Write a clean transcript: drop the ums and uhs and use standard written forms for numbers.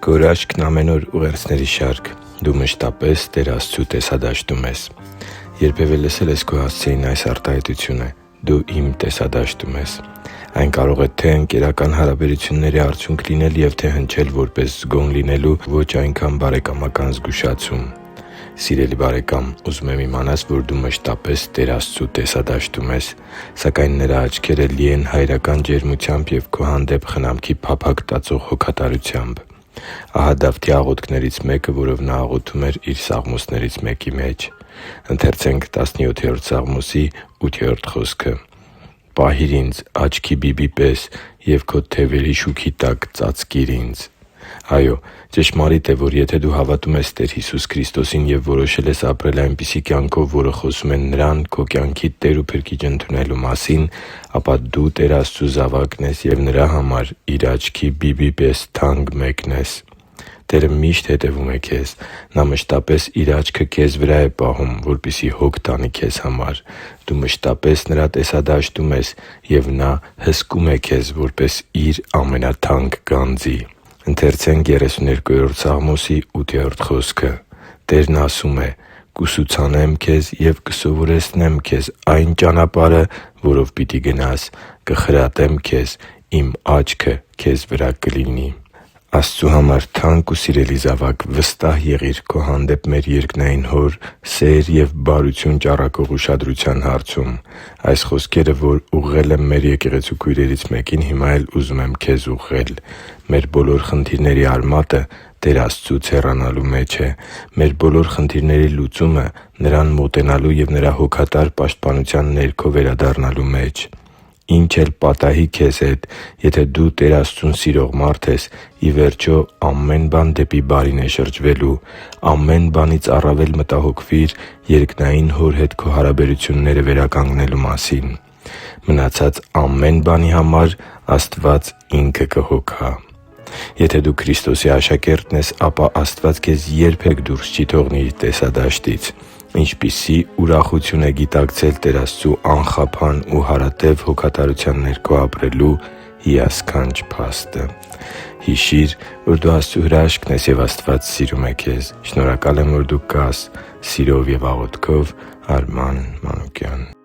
Գորաշքն ամեն օր ուղերձների շարք։ Դու մշտապես Տեր Աստծու տեսադաշտում ես։ Երբևէ լսել ես քո հասցեին այս արտահայտությունը՝ «Դու իմ տեսադաշտում ես»։ Այն կարող է թե՛ ընկերական հարաբերությունների արդյունք լինել և թե՛ հնչել որպես զգոն լինելու ոչ այնքան բարեկամական զգուշացում։ Սիրելի՛ բարեկամ, ուզում եմ իմանաս, որ դու մշտապես Տեր Աստծու տեսադաշտում ես, սակայն Նրա աչքերը լի են հայրական ջերմությամբ և քո հանդեպ խնամքի փափագ տածող հոգատարությամբ։ Ահա Դավթի աղոթքներից մեկը, որով նա աղոթում էր իր սաղմոսներից մեկի մեջ. «Պահի՛ր ինձ աչքի բբի պես և քո թևերի շուքի տակ ծածկի՛ր ինձ»։ Այո՛, ճշմարիտ է, որ եթե դու հավատում ես Տեր Հիսուս Քրիստոսին և որոշել ես ապրել այնպիսի կյանքով, որը խոսում է Նրան քո կյանքի Տեր ու Փրկիչ ընդունելու մասին, ապա դու Տեր Աստծու զավակն ես և Նրա համար Իր աչքի բբի պես թանկ մեկն ես։ Տերը միշտ հետևում է քեզ։ Նա մշտապես Իր աչքը քեզ վրա է պահում, որպեսզի հոգ տանի քեզ համար։ Դու մշտապես Նրա տեսադաշտում ես, և Նա հսկում է քեզ որպես Իր ամենաթանկ գանձի։ «Տերն ասում է. «Կուսուցանեմ քեզ և կսովորեցնեմ քեզ այն ճանապարհը, որով պիտի գնաս. կխրատեմ քեզ, Իմ աչքը քեզ վրա կլինի» (Սաղմոս 8․8)։ Աստծու համար թանկ ու սիրելի՛ զավակ, վստահ եղի՛ր քո հանդեպ մեր երկնային Հոր սեր և բարություն ճառագող ուշադրության հարցում։ Այս խոսքերը, որ ուղղել եմ մեր եկեղեցու քույրերից մեկին, հիմա էլ ուզում եմ քեզ ուղղել։ Մեր բոլոր խնդիրների արմատը Տեր Աստծուց հեռանալու մեջ է։ Մեր բոլոր խնդիրների լուծումը Նրան մոտենալու և Նրա հոգատար պաշտպանության ներքո վերադառնալու մեջ։ Ինչ էլ պատահի քեզ հետ, եթե դու Տեր Աստծուն սիրող մարդ ես, ի վերջո, ամեն բան դեպի բարին է շրջվելու։ Ամեն բանից առավել մտահոգվի՛ր երկնային Հոր հետ քո հարաբերությունները վերականգնելու մասին։ Մնացած ամեն բանի համար Աստված Ինքը կհոգա։ Եթե դու Քրիստոսի աշակերտն ես, ապա Աստված քեզ երբե՛ք դուրս չի թողնի Իր տեսադաշտից։ Ինչպիսի՜ ուրախություն է գիտակցել Տեր Աստծու անխափան ու հարատև հոգատարության ներքո ապրելու հիասքանչ փաստը։ Հիշի՛ր, որ դու Աստծո հրաշքն ես, և Աստված սիրում է քեզ։ Շնորհակալ եմ, որ դու կա՛ս։ Սիրով և աղոթքով, Արման Մանուկյան։